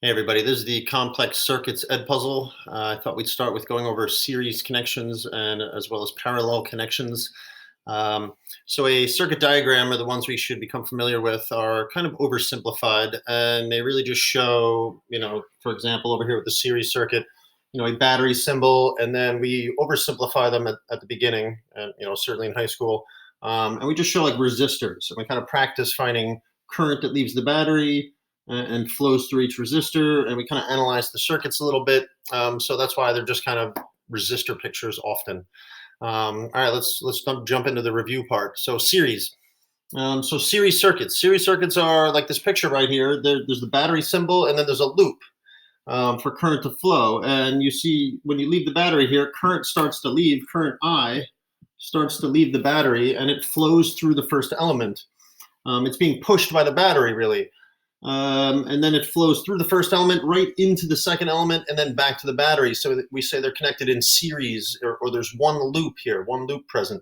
Hey everybody, this is the complex circuits ed puzzle. I thought we'd start with going over series connections and as well as parallel connections. So a circuit diagram, or the ones we should become familiar with, are kind of oversimplified, and they really just show, for example, over here with the series circuit, a battery symbol, and then we oversimplify them at the beginning, and certainly in high school, and we just show like resistors, and we kind of practice finding current that leaves the battery and flows through each resistor, and we kind of analyze the circuits a little bit. So that's why they're just kind of resistor pictures often. All right, let's jump into the review part. So series. So series circuits. Series circuits are like this picture right here. There's the battery symbol, and then there's a loop for current to flow. And you see when you leave the battery here, current starts to leave. Current I starts to leave the battery, and it flows through the first element. It's being pushed by the battery, really. And then it flows through the first element right into the second element and then back to the battery. So we say they're connected in series, or there's one loop here, one loop present.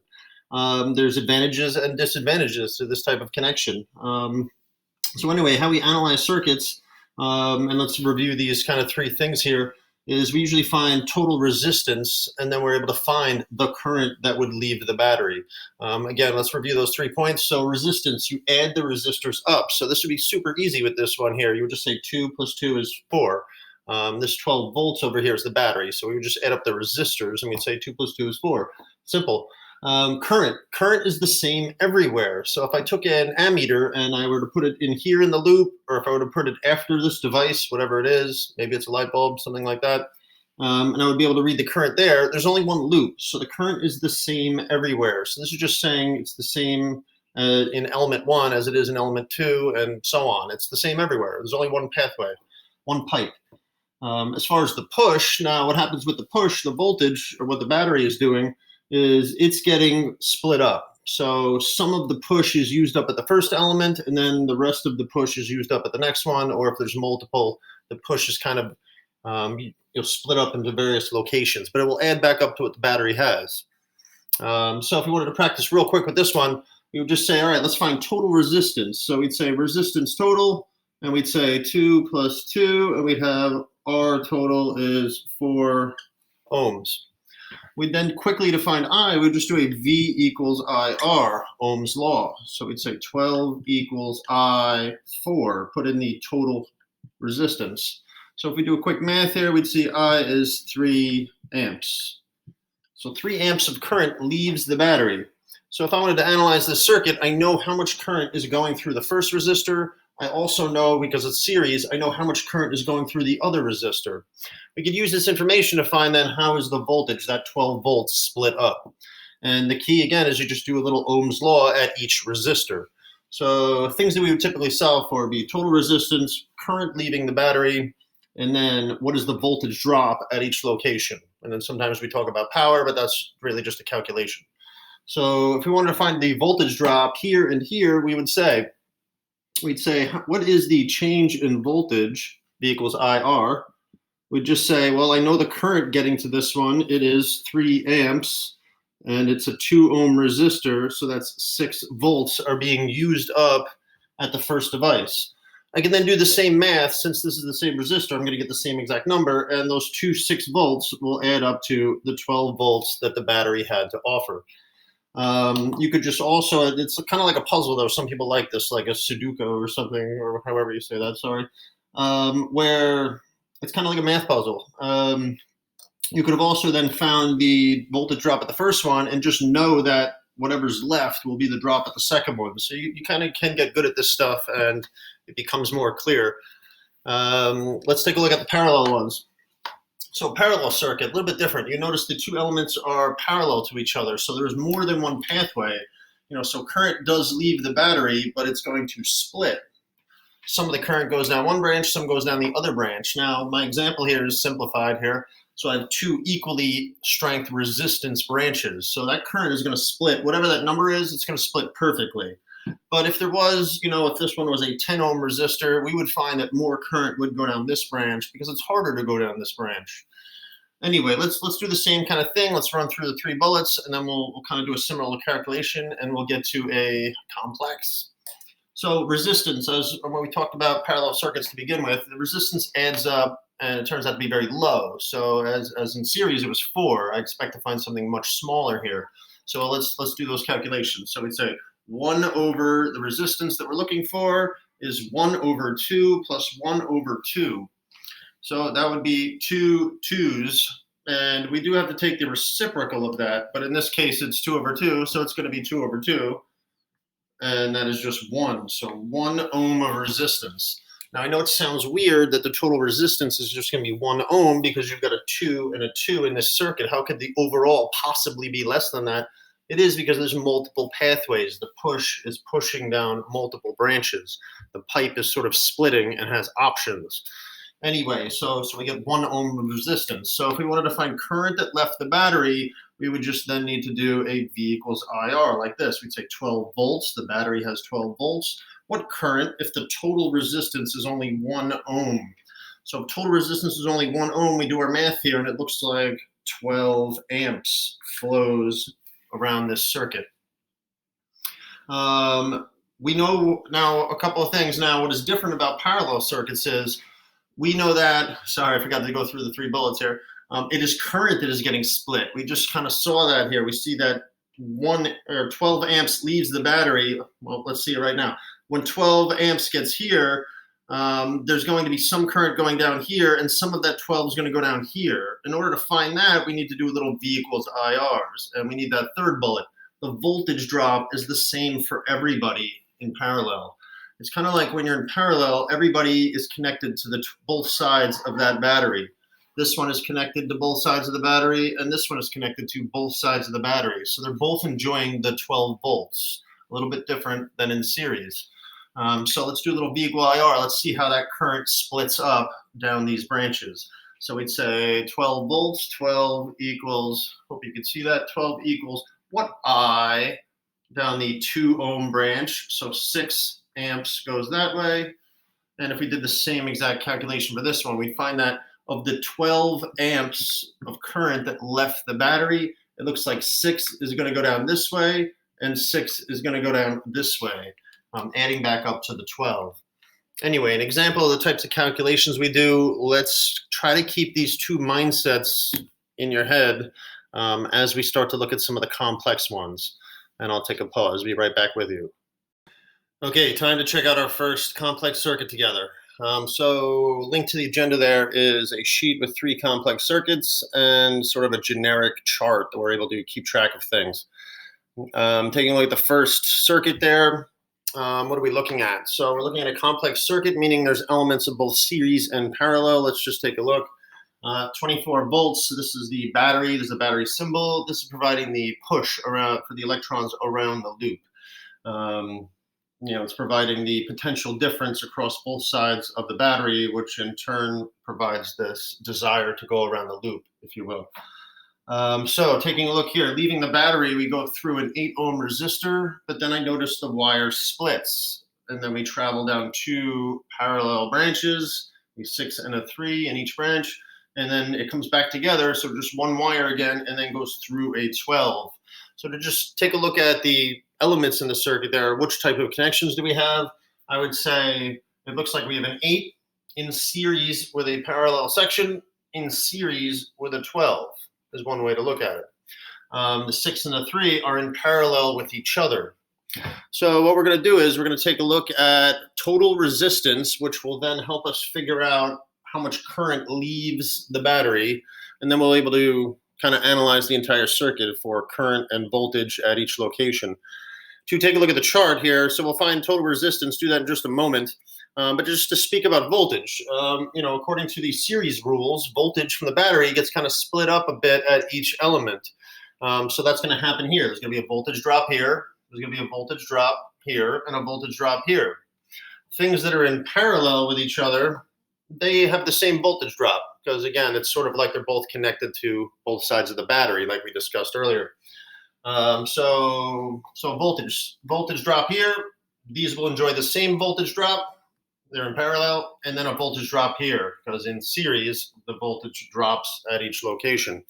There's advantages and disadvantages to this type of connection. So anyway, how we analyze circuits, and let's review these kind of three things here, is we usually find total resistance, and then we're able to find the current that would leave the battery. Again, let's review those 3 points. So resistance, you add the resistors up. So this would be super easy with this one here. You would just say 2 plus 2 is 4. This 12 volts over here is the battery. So we would just add up the resistors, and we'd say 2 plus 2 is 4. Simple. Current is the same everywhere. So if I took an ammeter and I were to put it in here in the loop, or if I were to put it after this device, whatever it is, maybe it's a light bulb, something like that, and I would be able to read the current there, there's only one loop. So the current is the same everywhere. So this is just saying it's the same in element 1 as it is in element 2, and so on. It's the same everywhere. There's only one pathway, one pipe. As far as the push, now what happens with the push, the voltage, or what the battery is doing, is it's getting split up. So some of the push is used up at the first element, and then the rest of the push is used up at the next one, or if there's multiple, the push is kind of split up into various locations, but it will add back up to what the battery has. So if we wanted to practice real quick with this one, we would just say, all right, let's find total resistance. So we'd say resistance total, and we'd say 2 plus 2, and we'd have R total is 4 ohms. We'd then quickly define I, we'd just do a V equals IR, Ohm's law. So we'd say 12 equals I4, put in the total resistance. So if we do a quick math here, we'd see I is 3 amps. So 3 amps of current leaves the battery. So if I wanted to analyze this circuit, I know how much current is going through the first resistor. I also know, because it's series, I know how much current is going through the other resistor. We could use this information to find then how is the voltage, that 12 volts, split up. And the key, again, is you just do a little Ohm's law at each resistor. So things that we would typically solve for would be total resistance, current leaving the battery, and then what is the voltage drop at each location. And then sometimes we talk about power, but that's really just a calculation. So if we wanted to find the voltage drop here and here, we'd say, what is the change in voltage? V equals IR. We'd just say, well, I know the current getting to this one, it is 3 amps, and it's a 2 ohm resistor, so that's 6 volts are being used up at the first device. I can then do the same math. Since this is the same resistor, I'm going to get the same exact number, and those 6 volts will add up to the 12 volts that the battery had to offer. You could just also, it's kind of like a puzzle though. Some people like this, like a Sudoku or something, or however you say that, sorry, where it's kind of like a math puzzle. You could have also then found the voltage drop at the first one and just know that whatever's left will be the drop at the second one. So you kind of can get good at this stuff, and it becomes more clear. Let's take a look at the parallel ones. So parallel circuit, a little bit different. You notice the 2 elements are parallel to each other, so there's more than one pathway. So current does leave the battery, but it's going to split. Some of the current goes down one branch, some goes down the other branch. Now, my example here is simplified here. So I have 2 equally strength resistance branches. So that current is going to split. Whatever that number is, it's going to split perfectly. But if there was, if this one was a 10 ohm resistor, we would find that more current would go down this branch because it's harder to go down this branch. Anyway, let's do the same kind of thing. Let's run through the 3 bullets, and then we'll kind of do a similar calculation, and we'll get to a complex. So resistance, as when we talked about parallel circuits to begin with, the resistance adds up and it turns out to be very low. So as in series, it was 4. I expect to find something much smaller here. So let's do those calculations. So we'd say 1 over the resistance that we're looking for is 1 over 2 plus 1 over 2. So that would be 2 2's. And we do have to take the reciprocal of that. But in this case, it's 2 over 2. So it's going to be 2 over 2. And that is just 1. So 1 ohm of resistance. Now, I know it sounds weird that the total resistance is just going to be 1 ohm because you've got a 2 and a 2 in this circuit. How could the overall possibly be less than that? It is because there's multiple pathways. The push is pushing down multiple branches. The pipe is sort of splitting and has options. Anyway, so we get 1 ohm of resistance. So if we wanted to find current that left the battery, we would just then need to do a V equals IR like this. We'd say 12 volts. The battery has 12 volts. What current if the total resistance is only 1 ohm? So if total resistance is only 1 ohm, we do our math here, and it looks like 12 amps flows around this circuit. We know now a couple of things. Now, what is different about parallel circuits is we know that, sorry, I forgot to go through the 3 bullets here. It is current that is getting split. We just kind of saw that here. We see that 12 amps leaves the battery. Well, let's see it right now. When 12 amps gets here, there's going to be some current going down here, and some of that 12 is going to go down here. In order to find that, we need to do a little V equals IRs, and we need that 3rd bullet. The voltage drop is the same for everybody in parallel. It's kind of like when you're in parallel, everybody is connected to both sides of that battery. This one is connected to both sides of the battery, and this one is connected to both sides of the battery. So they're both enjoying the 12 volts, a little bit different than in series. So let's do a little V equal IR. Let's see how that current splits up down these branches. So we'd say 12 volts, 12 equals, hope you can see that, 12 equals what I down the 2 ohm branch. So 6 amps goes that way. And if we did the same exact calculation for this one, we'd find that of the 12 amps of current that left the battery, it looks like 6 is going to go down this way and 6 is going to go down this way, adding back up to the 12. Anyway, an example of the types of calculations we do, let's try to keep these 2 mindsets in your head as we start to look at some of the complex ones. And I'll take a pause. Be right back with you. Okay, time to check out our first complex circuit together. So linked to the agenda there is a sheet with 3 complex circuits and sort of a generic chart that we're able to keep track of things. Taking a look at the first circuit there, what are we looking at? So we're looking at a complex circuit, meaning there's elements of both series and parallel. Let's just take a look. 24 volts, so this is the battery, there's a battery symbol. This is providing the push around for the electrons around the loop. It's providing the potential difference across both sides of the battery, which in turn provides this desire to go around the loop, if you will. So taking a look here, leaving the battery, we go through an 8 ohm resistor, but then I notice the wire splits. And then we travel down 2 parallel branches, a 6 and a 3 in each branch. And then it comes back together, so just 1 wire again, and then goes through a 12. So to just take a look at the elements in the circuit there, which type of connections do we have? I would say it looks like we have an 8 in series with a parallel section, in series with a 12 is one way to look at it. The 6 and the 3 are in parallel with each other. So what we're going to do is we're going to take a look at total resistance, which will then help us figure out how much current leaves the battery, and then we'll be able to kind of analyze the entire circuit for current and voltage at each location. To take a look at the chart here, so we'll find total resistance, do that in just a moment. But just to speak about voltage, according to the series rules, voltage from the battery gets kind of split up a bit at each element. So that's going to happen here. There's going to be a voltage drop here, there's going to be a voltage drop here, and a voltage drop here. Things that are in parallel with each other, they have the same voltage drop, because again, it's sort of like they're both connected to both sides of the battery, like we discussed earlier. So voltage drop here, these will enjoy the same voltage drop, they're in parallel, and then a voltage drop here, because in series, the voltage drops at each location.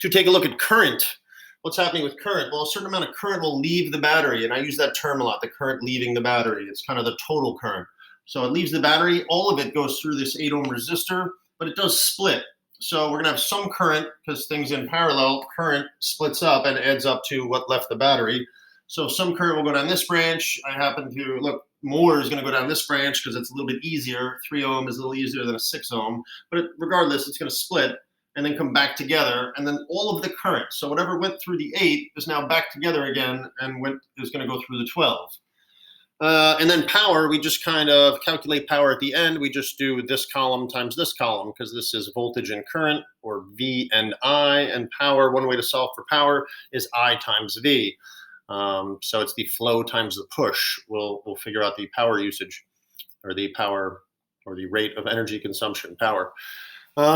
To take a look at current, what's happening with current? Well, a certain amount of current will leave the battery, and I use that term a lot, the current leaving the battery. It's kind of the total current. So it leaves the battery, all of it goes through this 8 ohm resistor, but it does split. So we're gonna have some current, because things in parallel, current splits up and adds up to what left the battery. So some current will go down this branch. I happen to, look, more is gonna go down this branch because it's a little bit easier. 3 ohm is a little easier than a 6 ohm, but regardless, it's gonna split and then come back together, and then all of the current, so whatever went through the 8 is now back together again and is gonna go through the 12. And then power, we just kind of calculate power at the end. We just do this column times this column, because this is voltage and current, or V and I, and power, one way to solve for power is I times V. So it's the flow times the push. We'll figure out the power usage, or the power, or the rate of energy consumption, power.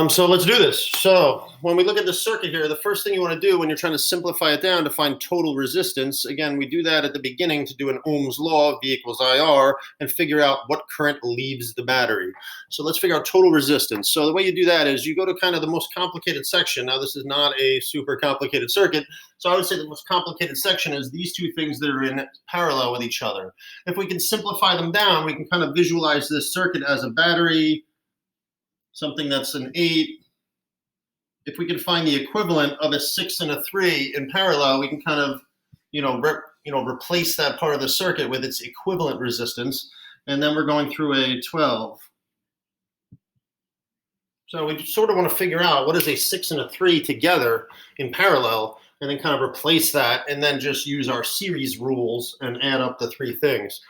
So let's do this. So when we look at the circuit here, the first thing you want to do when you're trying to simplify it down to find total resistance, again, we do that at the beginning to do an Ohm's law, V equals IR, and figure out what current leaves the battery. So let's figure out total resistance. So the way you do that is you go to kind of the most complicated section. Now, this is not a super complicated circuit. So I would say the most complicated section is these two things that are in parallel with each other. If we can simplify them down, we can kind of visualize this circuit as a battery, something that's an 8. If we can find the equivalent of a 6 and a 3 in parallel, we can kind of, replace that part of the circuit with its equivalent resistance, and then we're going through a 12. So we sort of want to figure out what is a 6 and a 3 together in parallel, and then kind of replace that, and then just use our series rules and add up the 3 things.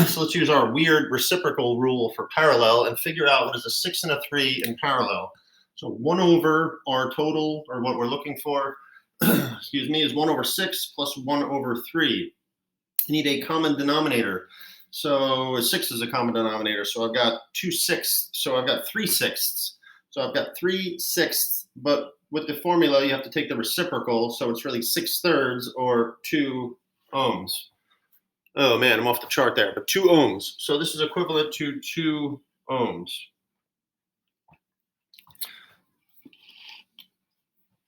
So let's use our weird reciprocal rule for parallel and figure out what is a 6 and a 3 in parallel. So 1 over our total, or what we're looking for, excuse me, is 1 over 6 plus 1 over 3. You need a common denominator. So 6 is a common denominator. So I've got 2/6. So I've got 3/6. So I've got 3/6, but with the formula, you have to take the reciprocal. So it's really 6/3 or 2 ohms. Oh man, I'm off the chart there, but 2 ohms. So this is equivalent to 2 ohms.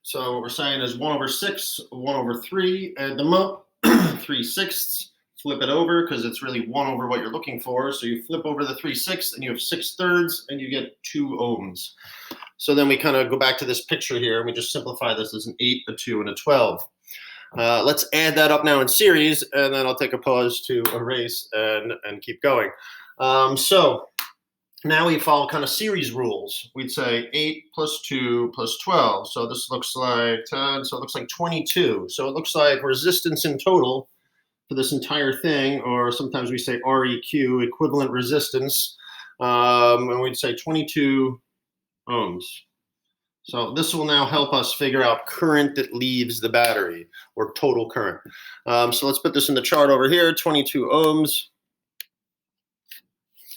So what we're saying is 1 over 6, 1 over 3, add them up, 3/6, flip it over because it's really 1 over what you're looking for. So you flip over the 3/6 and you have 6/3 and you get 2 ohms. So then we kind of go back to this picture here and we just simplify this as an 8, a 2, and a 12. Let's add that up now in series, and then I'll take a pause to erase and keep going. So now we follow kind of series rules. We'd say 8 plus 2 plus 12. So this looks like 10. So it looks like 22. So it looks like resistance in total for this entire thing, or sometimes we say REQ, equivalent resistance, and we'd say 22 ohms. So this will now help us figure out current that leaves the battery, or total current. So let's put this in the chart over here, 22 ohms.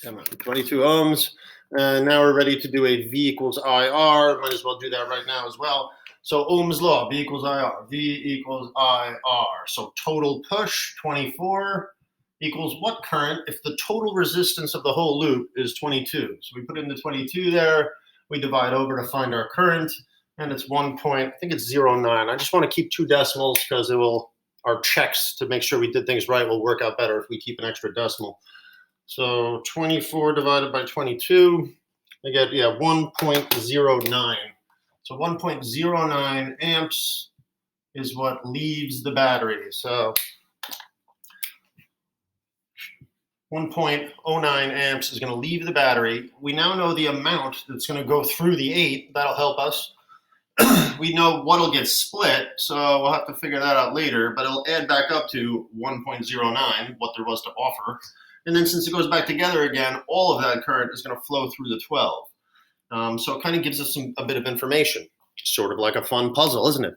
Come on, 22 ohms. And now we're ready to do a V equals IR. Might as well do that right now as well. So Ohm's law, V equals IR. V equals IR. So total push, 24, equals what current if the total resistance of the whole loop is 22? So we put in the 22 there. We divide over to find our current, and it's 0.09. I just want to keep 2 decimals because it will, our checks to make sure we did things right will work out better if we keep an extra decimal. So 24 divided by 22, I get, 1.09. So 1.09 amps is what leaves the battery. So 1.09 amps is going to leave the battery. We now know the amount that's going to go through the 8. That'll help us. We know what'll get split, so we'll have to figure that out later, but it'll add back up to 1.09, what there was to offer. And then since it goes back together again, all of that current is going to flow through the 12. So it kind of gives us a bit of information. Sort of like a fun puzzle, isn't it?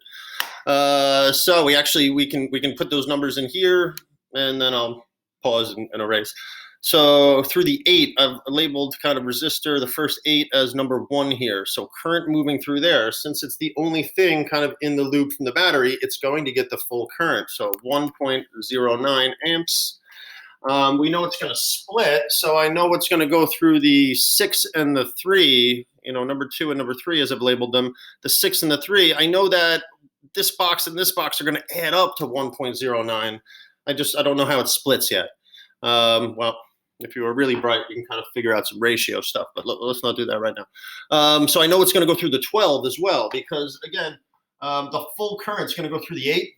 So we can put those numbers in here, and then I'll pause and erase. So through the 8, I've labeled kind of resistor, the first 8 as number 1 here. So current moving through there, since it's the only thing kind of in the loop from the battery, it's going to get the full current. So 1.09 amps. We know it's going to split, so I know what's going to go through the 6 and the 3, number 2 and number 3 as I've labeled them. The 6 and the 3, I know that this box and this box are going to add up to 1.09. I don't know how it splits yet. Well, if you were really bright, you can kind of figure out some ratio stuff, but let's not do that right now. So I know it's going to go through the 12 as well, because again, the full current is going to go through the 8.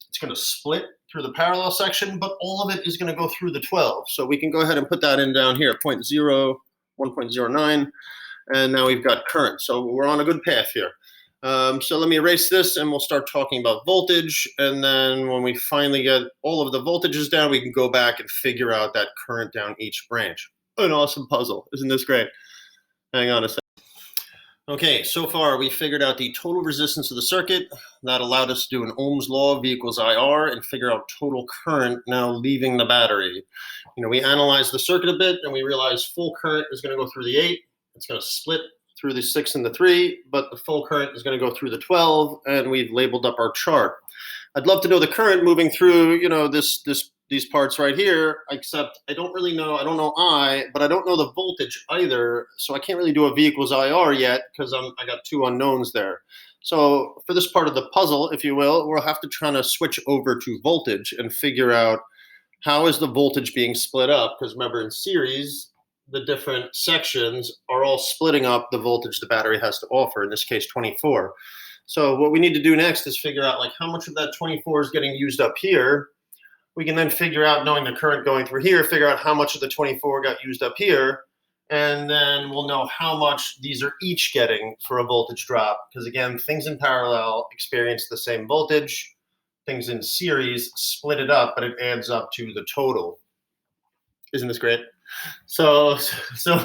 It's going to split through the parallel section, but all of it is going to go through the 12. So we can go ahead and put that in down here, 1.09, and now we've got current. So we're on a good path here. So let me erase this and we'll start talking about voltage. And then when we finally get all of the voltages down, we can go back and figure out that current down each branch. An awesome puzzle. Isn't this great? Hang on a second. Okay, so far we figured out the total resistance of the circuit. That allowed us to do an Ohm's law, V equals IR, and figure out total current now leaving the battery. We analyzed the circuit a bit and we realized full current is going to go through the 8. It's going to split through the 6 and the 3, but the full current is going to go through the 12, and we've labeled up our chart. I'd love to know the current moving through, these parts right here, except I don't really know. I don't know I, but I don't know the voltage either, so I can't really do a V equals IR yet because I got two unknowns there. So for this part of the puzzle, if you will, we'll have to try to switch over to voltage and figure out how is the voltage being split up, because remember in series, the different sections are all splitting up the voltage the battery has to offer, in this case 24. So what we need to do next is figure out how much of that 24 is getting used up here. We can then figure out, knowing the current going through here, figure out how much of the 24 got used up here, and then we'll know how much these are each getting for a voltage drop, because again, things in parallel experience the same voltage, things in series split it up, but it adds up to the total. Isn't this great? So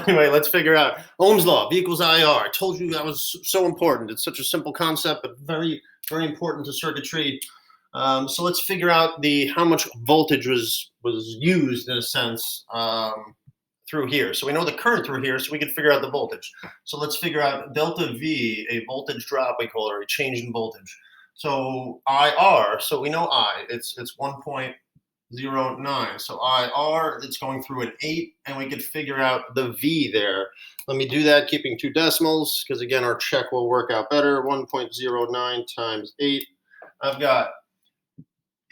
anyway, let's figure out Ohm's law, V equals IR. I told you that was so important. It's such a simple concept, but very, very important to circuitry. So let's figure out how much voltage was used, in a sense, through here. So we know the current through here, so we can figure out the voltage. So let's figure out delta V, a voltage drop, we call it, or a change in voltage. So IR, so we know I, it's 1.09. So IR, it's going through an 8, and we could figure out the V there. Let me do that, keeping 2 decimals, because again, our check will work out better. 1.09 times 8. I've got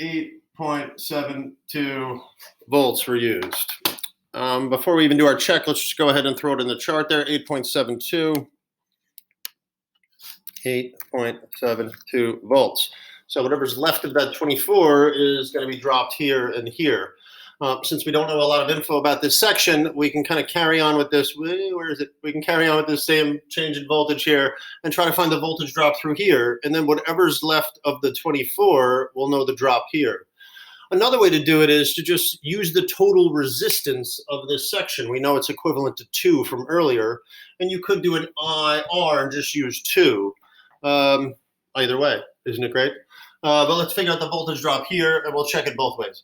8.72 volts were used. Before we even do our check, let's just go ahead and throw it in the chart there. 8.72. 8.72 volts. So whatever's left of that 24 is going to be dropped here and here. Since we don't know a lot of info about this section, we can kind of carry on with this. Where is it? We can carry on with this same change in voltage here and try to find the voltage drop through here. And then whatever's left of the 24, we'll know the drop here. Another way to do it is to just use the total resistance of this section. We know it's equivalent to 2 from earlier. And you could do an IR and just use 2. Either way, isn't it great? But let's figure out the voltage drop here, and we'll check it both ways.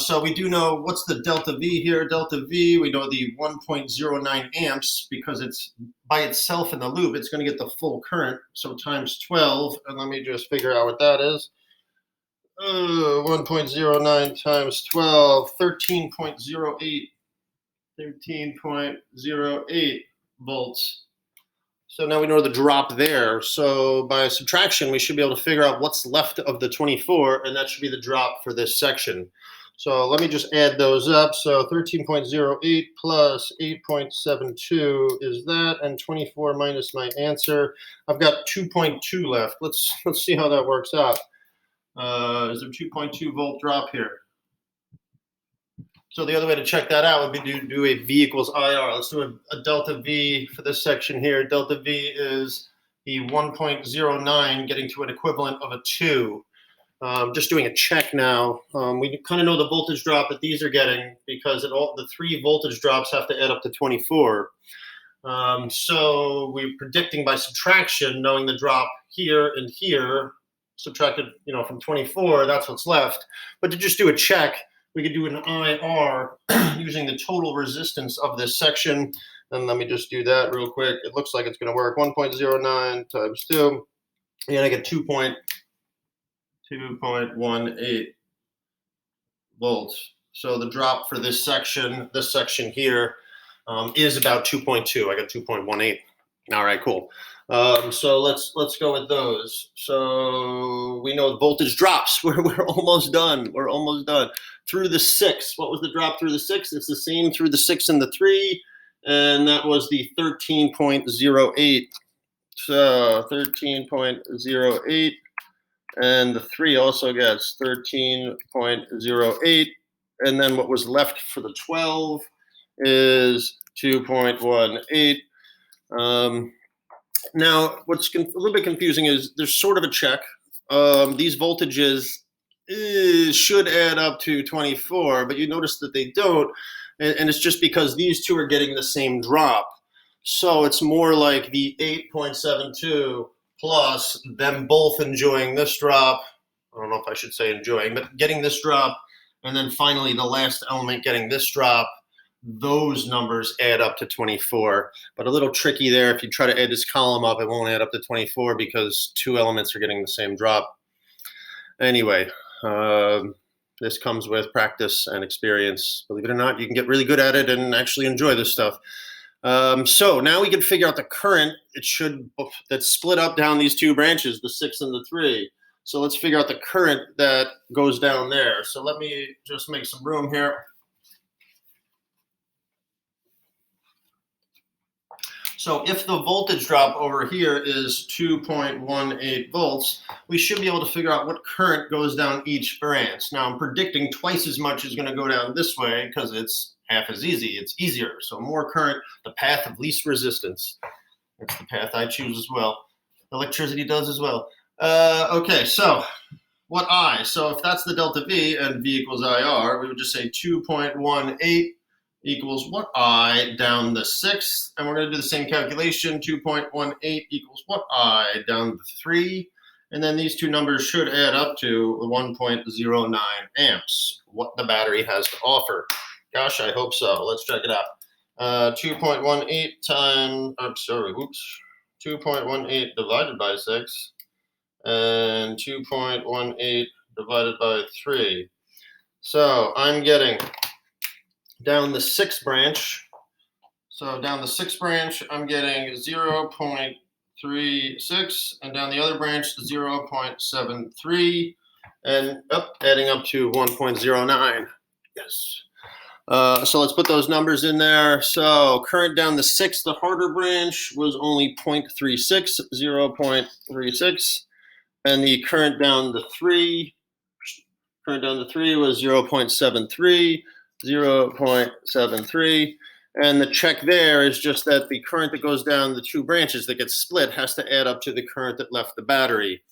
So we do know what's the delta V here. Delta V, we know the 1.09 amps, because it's by itself in the loop, it's going to get the full current. So times 12, and let me just figure out what that is. 1.09 times 12, 13.08. 13.08 volts. So now we know the drop there. So by subtraction, we should be able to figure out what's left of the 24, and that should be the drop for this section. So let me just add those up. So 13.08 plus 8.72 is that, and 24 minus my answer. I've got 2.2 left. Let's see how that works out. Is there 2.2 volt drop here? So the other way to check that out would be to do a V equals IR. Let's do a delta V for this section here. Delta V is the 1.09 getting to an equivalent of a 2. Just doing a check now. We kind of know the voltage drop that these are getting, because the 3 voltage drops have to add up to 24. So we're predicting by subtraction, knowing the drop here and here, subtracted from 24, that's what's left. But to just do a check, we could do an IR using the total resistance of this section. And let me just do that real quick. It looks like it's going to work. 1.09 times 2. And I get 2.18 volts. So the drop for this section here, is about 2.2. I got 2.18. All right, cool. So let's go with those. So we know the voltage drops. We're almost done. We're almost done. Through the 6. What was the drop through the 6? It's the same through the 6 and the 3, and that was the 13.08. So 13.08, and the 3 also gets 13.08, and then what was left for the 12 is 2.18. Now, what's a little bit confusing is there's sort of a check. These voltages should add up to 24, but you notice that they don't, and it's just because these two are getting the same drop. So it's more like the 8.72 plus them both enjoying this drop. I don't know if I should say enjoying, but getting this drop, and then finally the last element getting this drop. Those numbers add up to 24, but a little tricky there. If you try to add this column up, it won't add up to 24 because two elements are getting the same drop. Anyway, this comes with practice and experience. Believe it or not, you can get really good at it and actually enjoy this stuff. So now we can figure out the current. That's split up down these two branches, the 6 and the 3. So let's figure out the current that goes down there. So let me just make some room here. So if the voltage drop over here is 2.18 volts, we should be able to figure out what current goes down each branch. Now I'm predicting twice as much is going to go down this way because it's half as easy. It's easier. So more current, the path of least resistance. That's the path I choose as well. Electricity does as well. Okay, so what I? So if that's the delta V and V equals IR, we would just say 2.18 equals what I down the 6, and we're going to do the same calculation. 2.18 equals what I down the 3, and then these two numbers should add up to 1.09 amps, what the battery has to offer. Gosh, I hope so. Let's check it out. 2.18 times, 2.18 divided by 6, and 2.18 divided by 3. So I'm getting down the 6th branch. So down the 6th branch, I'm getting 0.36, and down the other branch, 0.73, and adding up to 1.09. Yes. So let's put those numbers in there. So current down the 6th, the harder branch, was only 0.36, 0.36, and the current down the 3 was 0.73. 0.73, and the check there is just that the current that goes down the two branches that gets split has to add up to the current that left the battery.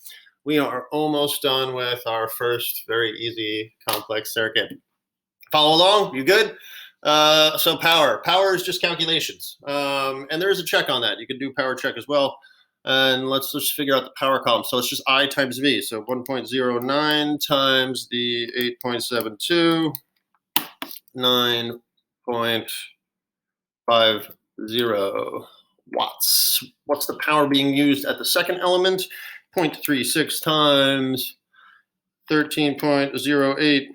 We are almost done with our first very easy complex circuit. Follow along? You good? So power is just calculations, and there is a check on that. You can do power check as well. And let's just figure out the power column. So it's just I times V. So 1.09 times the 8.72. 9.50 watts. What's the power being used at the second element? 0.36 times 13.08,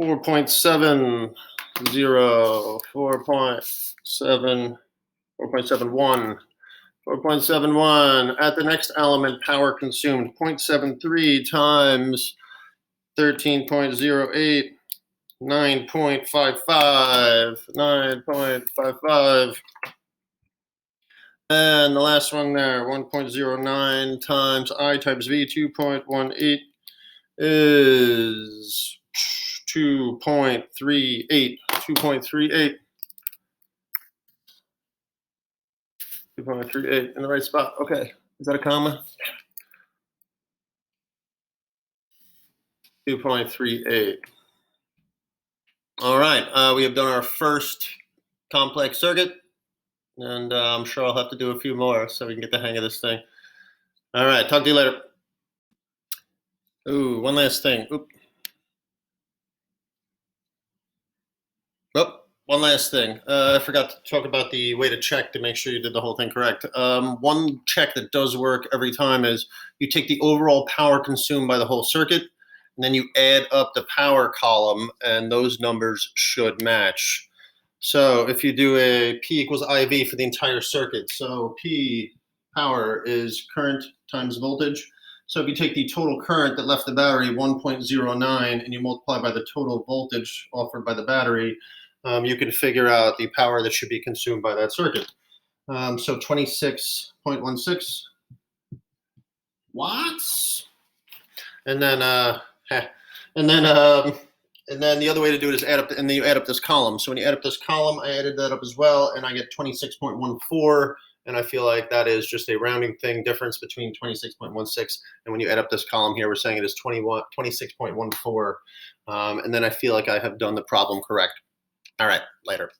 4.70, 4.71. 4.71. At the next element, power consumed 0.73 times 13.08. 9.55, and the last one there, 1.09 times I times V, 2.18 is 2.38, 2.38 in the right spot. Okay, is that a comma? 2.38. All right, we have done our first complex circuit, and I'm sure I'll have to do a few more so we can get the hang of this thing. All right, talk to you later. Ooh, one last thing. One last thing. I forgot to talk about the way to check to make sure you did the whole thing correct. One check that does work every time is you take the overall power consumed by the whole circuit, and then you add up the power column, and those numbers should match. So if you do a P equals IV for the entire circuit, so P power is current times voltage. So if you take the total current that left the battery, 1.09, and you multiply by the total voltage offered by the battery, you can figure out the power that should be consumed by that circuit. So 26.16 watts. And then, and then, and then the other way to do it is add up, and then you add up this column. So when you add up this column, I added that up as well, and I get 26.14. And I feel like that is just a rounding thing difference between 26.16. And when you add up this column here, we're saying it is 26.14. And then I feel like I have done the problem correct. All right, later.